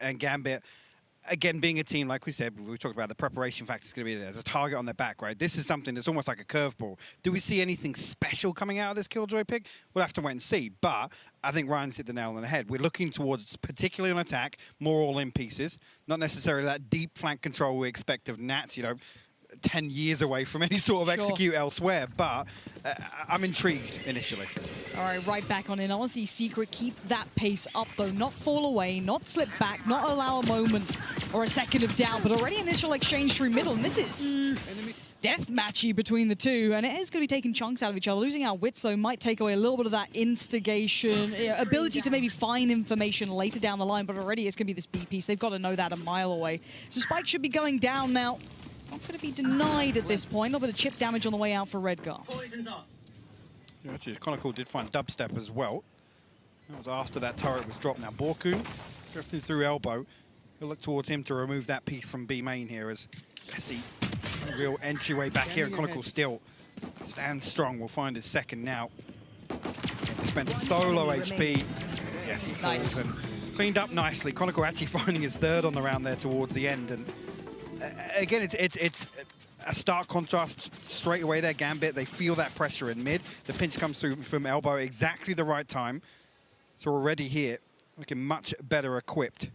and Gambit, again, being a team, like we said, we talked about the preparation factor is going to be there. There's a target on their back, right? This is something that's almost like a curveball. Do we see anything special coming out of this Killjoy pick? We'll have to wait and see. But I think Ryan's hit the nail on the head. We're looking towards, particularly on attack, more all-in pieces. Not necessarily that deep flank control we expect of Nats, 10 years away from any sort of execute elsewhere, but I'm intrigued initially. All right back on in. I want to see Secret keep that pace up, though. Not fall away, not slip back, not allow a moment or a second of doubt, but already initial exchange through middle, and this is death matchy between the two, and it is going to be taking chunks out of each other. Losing our wits, though, might take away a little bit of that instigation, ability to maybe find information later down the line, but already it's going to be this B piece. They've got to know that a mile away. So Spike should be going down now. Not going to be denied at this point. A little bit of chip damage on the way out for Redgar. Poison's off. Yeah, actually, Chronicle did find dubstep as well. That was after that turret was dropped. Now, Borkun drifting through elbow. He'll look towards him to remove that piece from B main here as Jesse, a real entryway back here. And Chronicle still stands strong. We'll find his second now. Dispenser solo HP. Jesse falls and cleaned up nicely. Chronicle actually finding his third on the round there towards the end. And again, it's a stark contrast straight away there. Gambit, they feel that pressure in mid. The pinch comes through from elbow at exactly the right time. So already here, looking much better equipped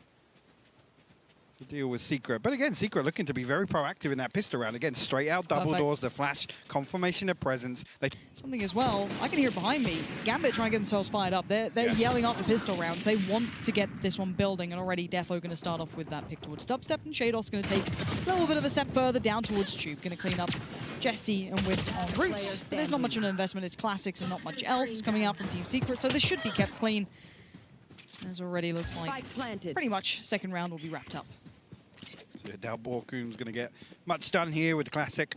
to deal with Secret. But again, Secret looking to be very proactive in that pistol round. Again, straight out double doors, the flash, confirmation of presence. Something as well, I can hear it behind me. Gambit trying to get themselves fired up. They're yelling off the pistol rounds. They want to get this one building, and already Defo going to start off with that pick towards dubstep, and Shados going to take a little bit of a step further down towards Tube. Going to clean up Jesse and Wits en route. But there's not much of an investment. It's classics and not much else coming out from Team Secret, so this should be kept clean. As already looks like pretty much second round will be wrapped up. So I doubt Borkun's going to get much done here with the classic.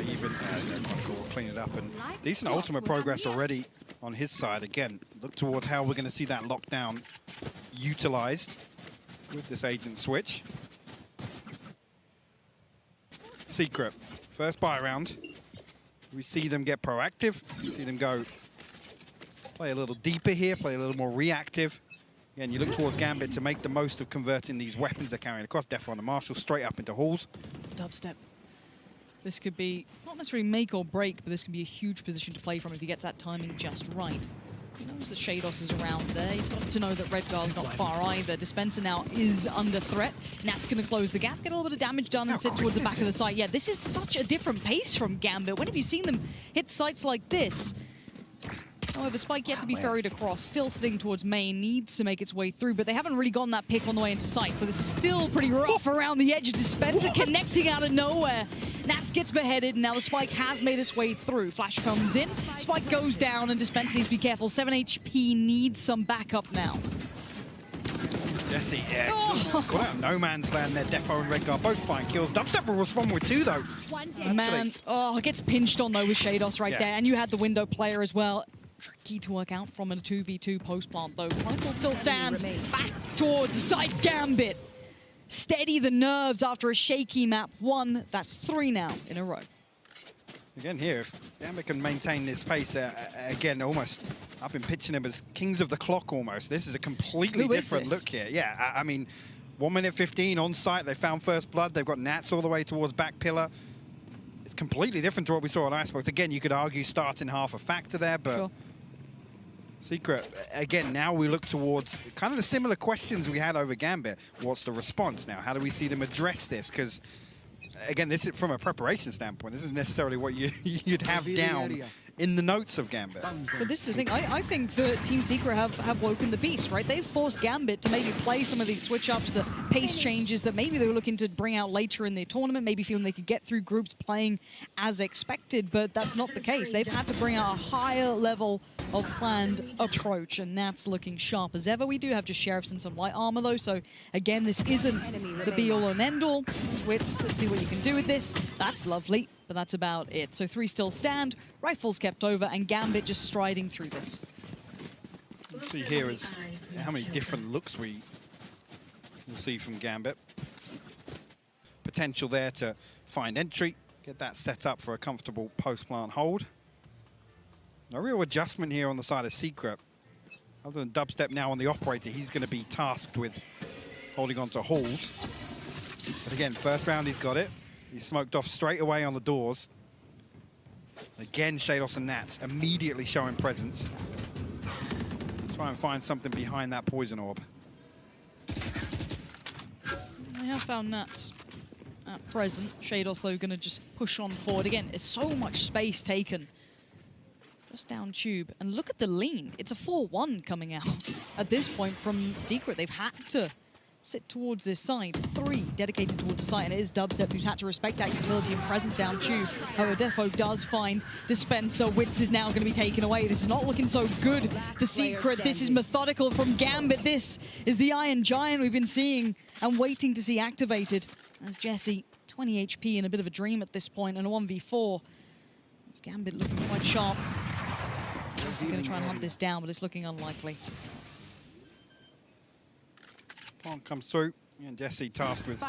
Even Chronicle will clean it up, and decent ultimate progress already on his side. Again, look towards how we're going to see that lockdown utilized with this agent switch. Secret, first buy round. We see them get proactive. We see them go play a little deeper here, play a little more reactive. Again, you look towards Gambit to make the most of converting these weapons they're carrying across. Defo and Marshall straight up into halls. Dubstep. This could be not necessarily make or break, but this can be a huge position to play from if he gets that timing just right. He knows that Shados is around there. He's got to know that Redgar's not far either. Dispenser now is under threat. Nat's going to close the gap, get a little bit of damage done, and sit towards the back of the site. Yeah, this is such a different pace from Gambit. When have you seen them hit sites like this? However, Spike yet to be ferried across, still sitting towards main, needs to make its way through, but they haven't really gotten that pick on the way into sight, so this is still pretty rough around the edge. Dispenser connecting out of nowhere. Nats gets beheaded, and now the Spike has made its way through. Flash comes in, Spike goes down, and Dispenser needs to be careful. 7 HP needs some backup now. Jesse, got out no man's land there. Defo and Redgar both find kills. Dubstep will respond with 2, though. Man, gets pinched on, though, with Shados right there, and you had the window player as well. Tricky to work out from a 2v2 post-plant, though. Chronicle still stands back towards side. Gambit. Steady the nerves after a shaky map 1. That's 3 now in a row. Again here, if Gambit can maintain this pace, again, almost, I've been pitching them as kings of the clock almost. This is a completely different look here. Yeah, I mean, 1 minute 15 on site. They found first blood. They've got Nats all the way towards back pillar. It's completely different to what we saw on Icebox. Again, you could argue starting half a factor there, but sure. Secret, again, now we look towards kind of the similar questions we had over Gambit. What's the response now? How do we see them address this? Because, again, this is from a preparation standpoint. This isn't necessarily what you'd have down in the notes of Gambit. So this is the thing. I think that Team Secret have woken the beast, right? They've forced Gambit to maybe play some of these switch-ups, the pace changes that maybe they were looking to bring out later in the tournament, maybe feeling they could get through groups playing as expected, but that's not the case. They've had to bring out a higher level of planned approach, and that's looking sharp as ever. We do have just Sheriffs and some light armor, though, so again, this isn't the be-all and end-all. Wits, let's see what you can do with this. That's lovely. But that's about it. So 3 still stand, rifles kept over, and Gambit just striding through this. Let's see here is how many different looks we will see from Gambit. Potential there to find entry, get that set up for a comfortable post-plant hold. No real adjustment here on the side of Secret. Other than dubstep now on the operator, he's going to be tasked with holding on to halls. But again, first round he's got it. He's smoked off straight away on the doors. Again, Shados and Nats immediately showing presence. Try and find something behind that poison orb. I have found Nats at present. Shados, though, going to just push on forward. Again, it's so much space taken. Just down tube. And look at the lean. It's a 4-1 coming out at this point from Secret. They've had to sit towards this side. 3 dedicated towards the site, and it is Dubstep who's had to respect that utility and presence down tube. However, Defo does find Dispenser. Wits is now going to be taken away. This is not looking so good for Secret. This is methodical from Gambit. This is the Iron Giant we've been seeing and waiting to see activated. As Jesse, 20 HP in a bit of a dream at this point, and a 1v4. As Gambit looking quite sharp. He's going to try and hunt this down, but it's looking unlikely. Pawn comes through, and Jesse tasked with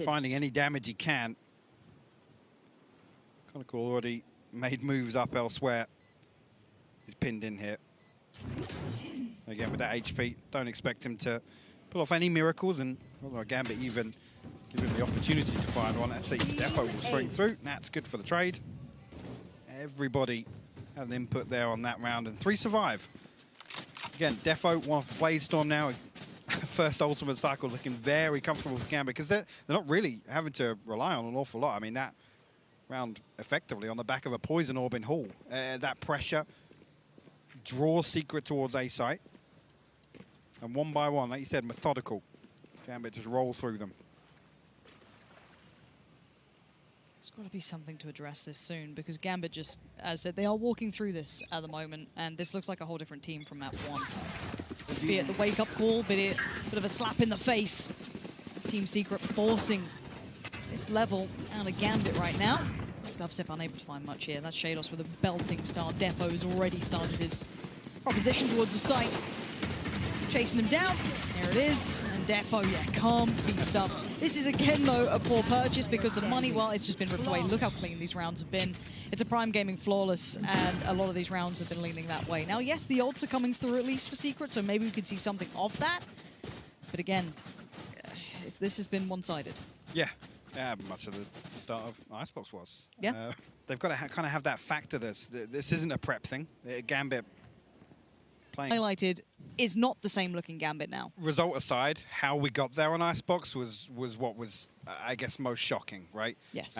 finding any damage he can. Chronicle already made moves up elsewhere. He's pinned in here. Again, with that HP, don't expect him to pull off any miracles, and although Gambit even give him the opportunity to find one. Let's see, Defo will straight through. That's good for the trade. Everybody had an input there on that round, and 3 survive. Again, Defo, one off the Blade Storm now. First ultimate cycle looking very comfortable for Gambit because they're not really having to rely on an awful lot. I mean, that round effectively on the back of a poison orb in Hall. That pressure draws Secret towards A site. And one by one, like you said, methodical. Gambit just roll through them. There's got to be something to address this soon because Gambit just, as I said, they are walking through this at the moment, and this looks like a whole different team from map 1. Be it the wake-up call, be it a bit of a slap in the face. It's Team Secret forcing this level out of Gambit right now. Dubstep unable to find much here. That's Shados with a belting start. Defo's already started his proposition towards the site. Chasing him down. There it is. And Defo, yeah, comfy stuff. This is, again, though, a poor purchase because the money, well, it's just been ripped away. Look how clean these rounds have been. It's a Prime Gaming flawless, and a lot of these rounds have been leaning that way. Now, yes, the ults are coming through at least for Secret, so maybe we could see something of that. But again, this has been one-sided. Yeah, much of the start of Icebox was. Yeah. They've got to kind of have that factor. This isn't a prep thing. Gambit playing. Highlighted is not the same looking Gambit now. Result aside, how we got there on Icebox was what was, I guess, most shocking, right? Yes.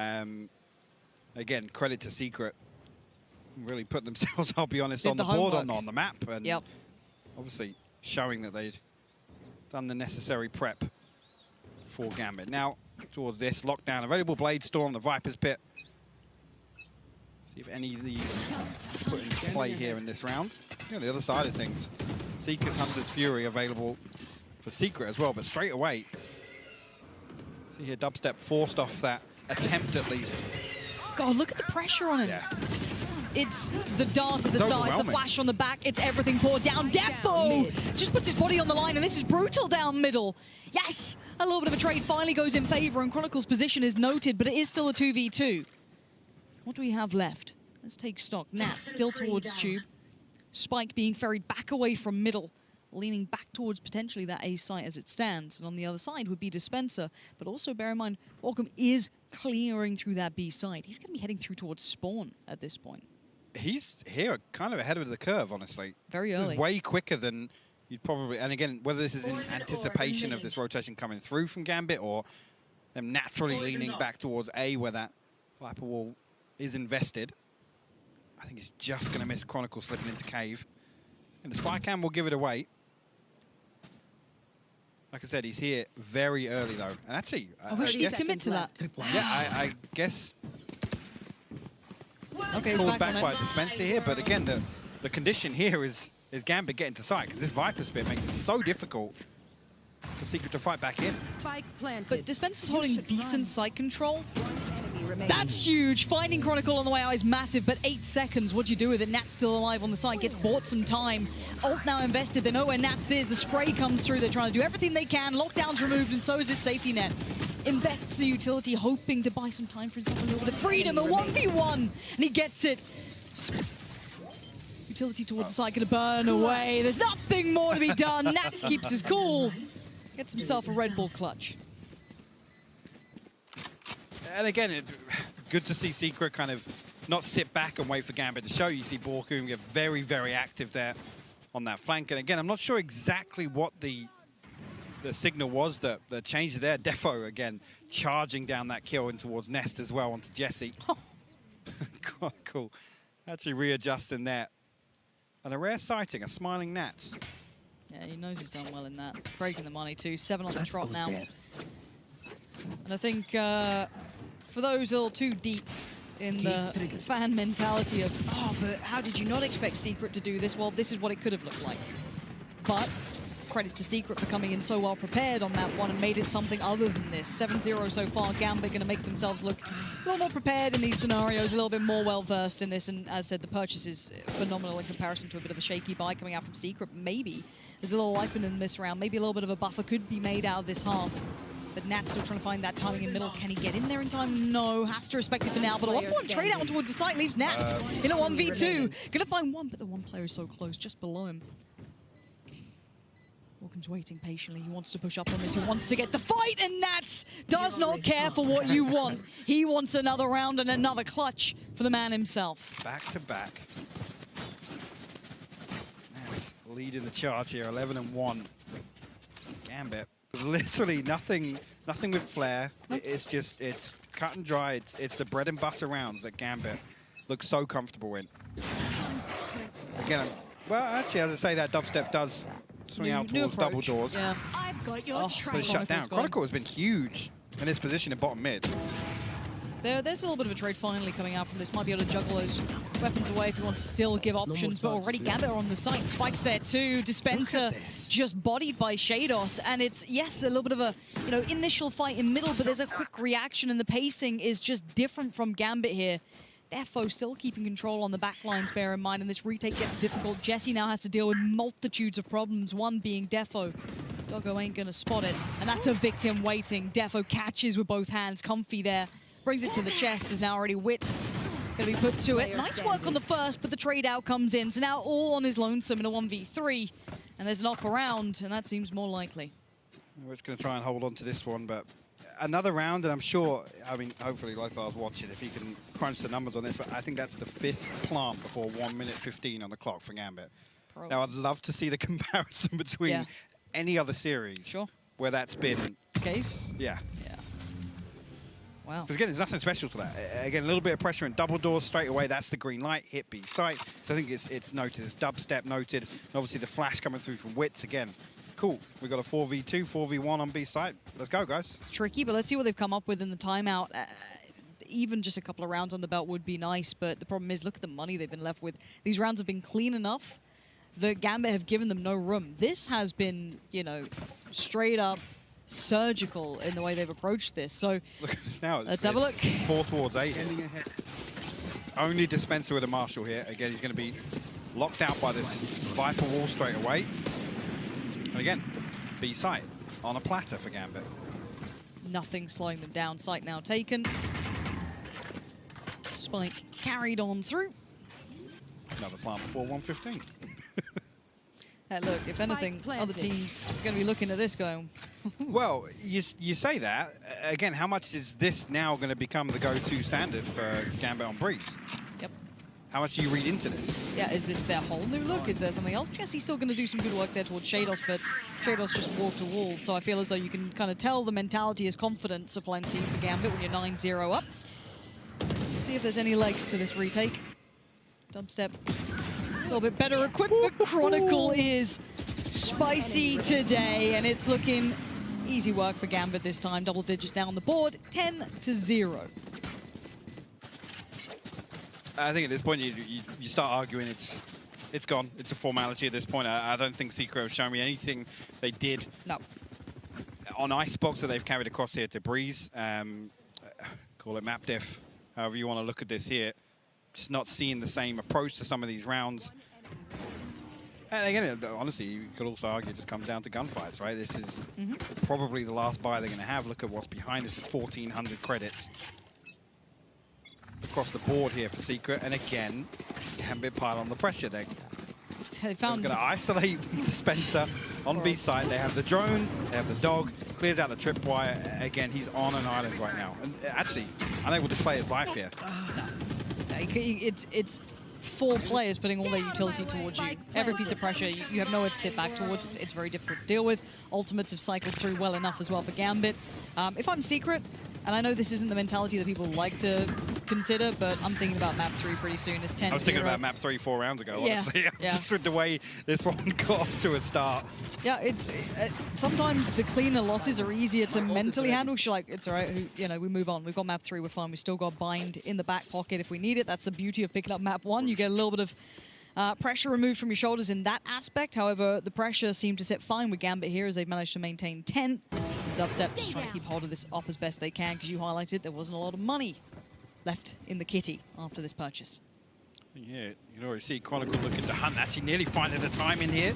Again, credit to Secret. Really put themselves, I'll be honest, on the homework. board, on the map. And yep. Obviously showing that they'd done the necessary prep for Gambit. Now, towards this, lockdown, available Blade Storm, the Viper's Pit. See if any of these put into play here in this round. You know, the other side of things. Seeker's Hunter's Fury available for Secret as well, but straight away, see here, Dubstep forced off that attempt at least. God, look at the pressure on him. Yeah. It's the dart at the start, it's the flash on the back, it's everything poured down. Defo just puts his body on the line, and this is brutal down middle. Yes, a little bit of a trade finally goes in favor, and Chronicle's position is noted, but it is still a 2v2. What do we have left? Let's take stock. Nat still towards tube. Spike being ferried back away from middle, leaning back towards potentially that A site as it stands. And on the other side would be Dispenser. But also bear in mind, Walcom is clearing through that B side. He's going to be heading through towards spawn at this point. He's here kind of ahead of the curve, honestly. Very this early. Is way quicker than you'd probably... And again, whether this is in anticipation of this rotation coming through from Gambit or them naturally leaning back towards A where that Viper wall is invested. I think he's just going to miss Chronicle slipping into cave. And the spy cam will give it away. Like I said, he's here very early, though. And actually, I wish he'd commit to that. Yeah, I guess... Okay, he's called back on by Dispenser here, but again, the condition here is Gambit getting to site, because this Viper Spear makes it so difficult for Secret to fight back in. But Dispenser's holding decent site control. That's huge. Finding Chronicle on the way out is massive, but 8 seconds. What do you do with it? Nat's still alive on the side, gets bought some time. Ult now invested. They know where Nats is. The spray comes through. They're trying to do everything they can. Lockdown's removed, and so is his safety net. Invests the utility, hoping to buy some time for himself a little bit of freedom. A 1v1, and he gets it. Utility towards the side, gonna burn away. There's nothing more to be done. Nats keeps his cool. Gets himself a Red Bull clutch. And again, good to see Secret kind of not sit back and wait for Gambit to show. You see Borkum get very, very active there on that flank. And again, I'm not sure exactly what the signal was that changed there. Defo, again, charging down that kill in towards Nest as well onto Jesse. God, cool. Actually readjusting that. And a rare sighting, a smiling Nats. Yeah, he knows he's done well in that. Breaking the money too. 7 on the trot now. And I think for those a little too deep in the fan mentality of, oh, but how did you not expect Secret to do this? Well, this is what it could have looked like. But credit to Secret for coming in so well prepared on map 1 and made it something other than this. 7-0 so far. Gambit going to make themselves look a little more prepared in these scenarios, a little bit more well-versed in this. And as said, the purchase is phenomenal in comparison to a bit of a shaky buy coming out from Secret. Maybe there's a little life in this round. Maybe a little bit of a buffer could be made out of this half. But Nat's still trying to find that timing in middle. Can he get in there in time? No. Has to respect it for now. But a 1-1 trade out towards the site leaves Nats in a 1v2. Gonna find one, but the one player is so close, just below him. Walken's waiting patiently. He wants to push up on this. He wants to get the fight, and Nats does not care for what you want. He wants another round and another clutch for the man himself. Back to back. Nats leading the charge here, 11-1. Gambit. Literally nothing with flair. Nope. It's cut and dry. It's the bread and butter rounds that Gambit looks so comfortable in. Again, well, actually, as I say, that dubstep does swing out towards double doors. Yeah. I've got your But it's shut down. Chronicle has been huge in this position in bottom mid. There's a little bit of a trade finally coming out from this. Might be able to juggle those weapons away if he wants to still give options, but already Gambit are on the site. Spike's there too. Dispenser just bodied by Shados, and it's, yes, a little bit of a, you know, initial fight in middle, but there's a quick reaction, and the pacing is just different from Gambit here. Defo still keeping control on the back lines, bear in mind, and this retake gets difficult. Jesse now has to deal with multitudes of problems, one being Defo. Doggo ain't gonna spot it, and that's a victim waiting. Defo catches with both hands, comfy there. Brings it to the chest, is now already Wits gonna be put to it. Nice work on the first, but the trade out comes in. So now all on his lonesome in a 1v3, and there's an off around, and that seems more likely. We're just gonna try and hold on to this one, but another round, and I'm sure, I mean, hopefully, like I was watching, if he can crunch the numbers on this, but I think that's the 5th plant before 1 minute 15 on the clock for Gambit. Probably. Now, I'd love to see the comparison between any other series where that's been. Case? Yeah. Yeah. Wow. Because again, there's nothing special to that. Again, a little bit of pressure and double doors straight away. That's the green light, hit B site. So I think it's noted. It's dubstep noted. And obviously the flash coming through from Wits again. Cool. We've got a 4v2, 4v1 on B site. Let's go, guys. It's tricky, but let's see what they've come up with in the timeout. Even just a couple of rounds on the belt would be nice, but the problem is, look at the money they've been left with. These rounds have been clean enough. The Gambit have given them no room. This has been, you know, straight up surgical in the way they've approached this. So look at this now. Let's have a look. It's 4 towards 8. It's only Dispenser with a Marshal here. Again, he's going to be locked out by this Viper wall straight away. And again, B site on a platter for Gambit. Nothing slowing them down. Site now taken. Spike carried on through. Another plant before 115. Look, if anything, other teams are going to be looking at this going. Well, you say that. Again, how much is this now going to become the go-to standard for Gambit on Breeze? Yep. How much do you read into this? Yeah, is this their whole new look? Is there something else? Jesse's still going to do some good work there towards Shados, but Shados just wall to wall. So I feel as though you can kind of tell the mentality is confidence aplenty for Gambit when you're 9-0 up. Let's see if there's any legs to this retake. Dubstep. A little bit better equipped, but Chronicle is spicy today, and it's looking easy work for Gambit this time. Double digits down the board, 10-0. I think at this point you start arguing it's gone. It's a formality at this point. I don't think Secret have shown me anything they did on Icebox that they've carried across here to Breeze. Call it map diff, however you want to look at this here. Just not seeing the same approach to some of these rounds. And again, honestly, you could also argue it just comes down to gunfights, right? This is probably the last buy they're going to have. Look at what's behind this. Is 1,400 credits. across the board here for Secret, and again, Gambit pile on the pressure. They're They going to isolate Spencer on B side. They have the drone, they have the dog, clears out the tripwire. Again, he's on an island right now, and actually unable to play his life here. It's 4 players putting all their utility towards you. Every piece of pressure, you have nowhere to sit back towards. It's very difficult to deal with. Ultimates have cycled through well enough as well for Gambit. If I'm Secret, and I know this isn't the mentality that people like to consider, but I'm thinking about map 3 pretty soon. It's 10-0. I was thinking about map 3 4 rounds ago, honestly. Yeah. Just with the way this one got off to a start. Yeah, it's sometimes the cleaner losses are easier to mentally handle. She's like, it's all right, we move on. We've got map 3, we're fine. We still got bind in the back pocket if we need it. That's the beauty of picking up map 1. You get a little bit of pressure removed from your shoulders in that aspect. However, the pressure seemed to sit fine with Gambit here as they've managed to maintain 10. Dubstep just trying to keep hold of this up as best they can, because you highlighted there wasn't a lot of money left in the kitty after this purchase. Yeah, you can already see Chronicle looking to hunt, actually nearly finding the time in here.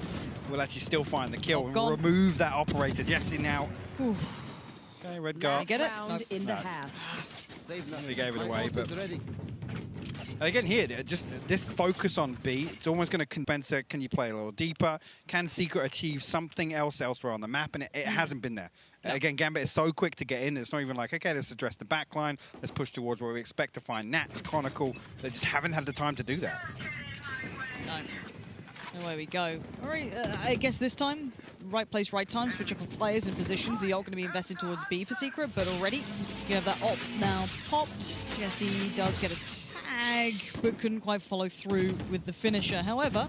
Will actually still find the kill and remove that operator. Jesse now. Ooh. Okay, Red Guard. Get it? No. In the half. He gave it away, but again here, just this focus on B, it's almost going to convince her, can you play a little deeper? Can Secret achieve something else elsewhere on the map? And it hasn't been there. No. Again, Gambit is so quick to get in, it's not even like, okay, let's address the back line, let's push towards where we expect to find Nats, Chronicle. They just haven't had the time to do that. No. Away we go. All right, I guess this time, right place, right time, switch up of players and positions. The ult going to be invested towards B for Secret, but already you have that ult now popped. Yes, he does get a tag, but couldn't quite follow through with the finisher. However,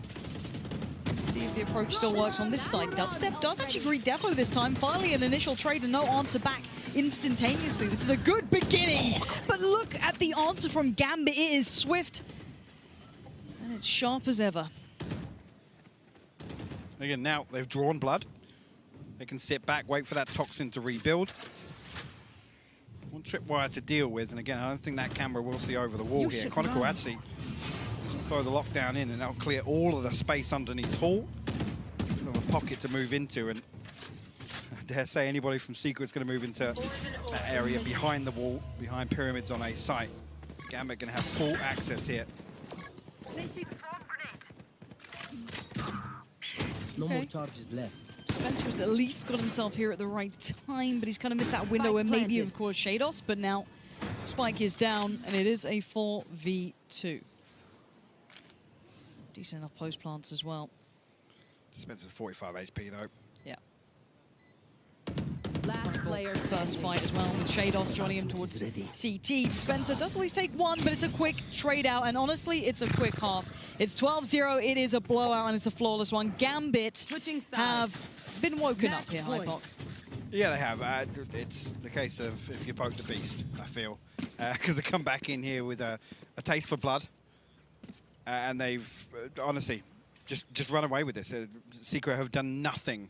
let's see if the approach still works on this side. Dubstep does actually greet Defo this time. Finally, an initial trade and no answer back instantaneously. This is a good beginning, but look at the answer from Gambit. It is swift, and it's sharp as ever. Again, now they've drawn blood. They can sit back, wait for that toxin to rebuild. One tripwire to deal with, and again, I don't think that camera will see over the wall here. Chronicle actually throw the lockdown in, and that'll clear all of the space underneath Hall. A pocket to move into, and I dare say anybody from Secret's going to move into that area behind the wall, behind pyramids on a site. Gambit going to have full access here. No more charges left. Spencer has at least got himself here at the right time, but he's kind of missed that window where maybe, of course, Shados. But now Spike is down, and it is a 4v2. Decent enough post plants as well. Spencer's 45 HP, though. Yeah. Last player. First fight as well, with Shados joining him towards CT. Spencer does at least take 1, but it's a quick trade out, and honestly, it's a quick half. It's 12-0, it is a blowout, and it's a flawless one. Gambit have been woken up here, Hypoc. Yeah, they have. It's the case of if you poke the beast, I feel. Because they come back in here with a taste for blood, and they've, honestly, just run away with this. Secret have done nothing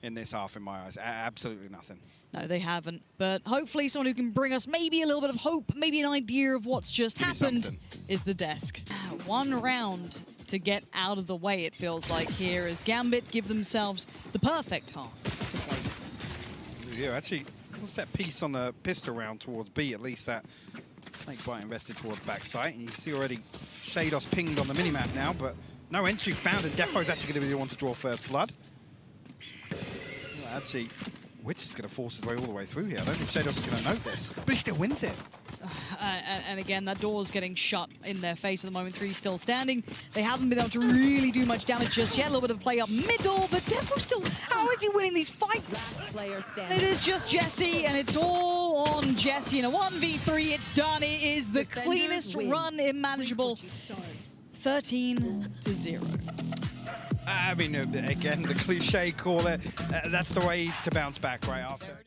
in this half, in my eyes. Absolutely nothing. No, they haven't. But hopefully someone who can bring us maybe a little bit of hope, maybe an idea of what's just happened is the desk. 1 round to get out of the way, it feels like, here as Gambit give themselves the perfect half to play. Yeah, actually, what's that piece on the pistol round towards B? At least that Snakebite invested towards backside. And you see already Shados pinged on the minimap now, but no entry found, and Defo's actually going to be the one to draw first blood. Actually, Witch is going to force his way all the way through here. I don't think Shados is going to note this, but he still wins it. And again, that door's getting shut in their face at the moment. 3 still standing. They haven't been able to really do much damage just yet. A little bit of play up middle, but Defo still... How is he winning these fights? It is just Jesse, and it's all on Jesse. In a 1v3, it's done. It is the cleanest run imaginable. 13-0. I mean, again, the cliche call it, that's the way to bounce back right after.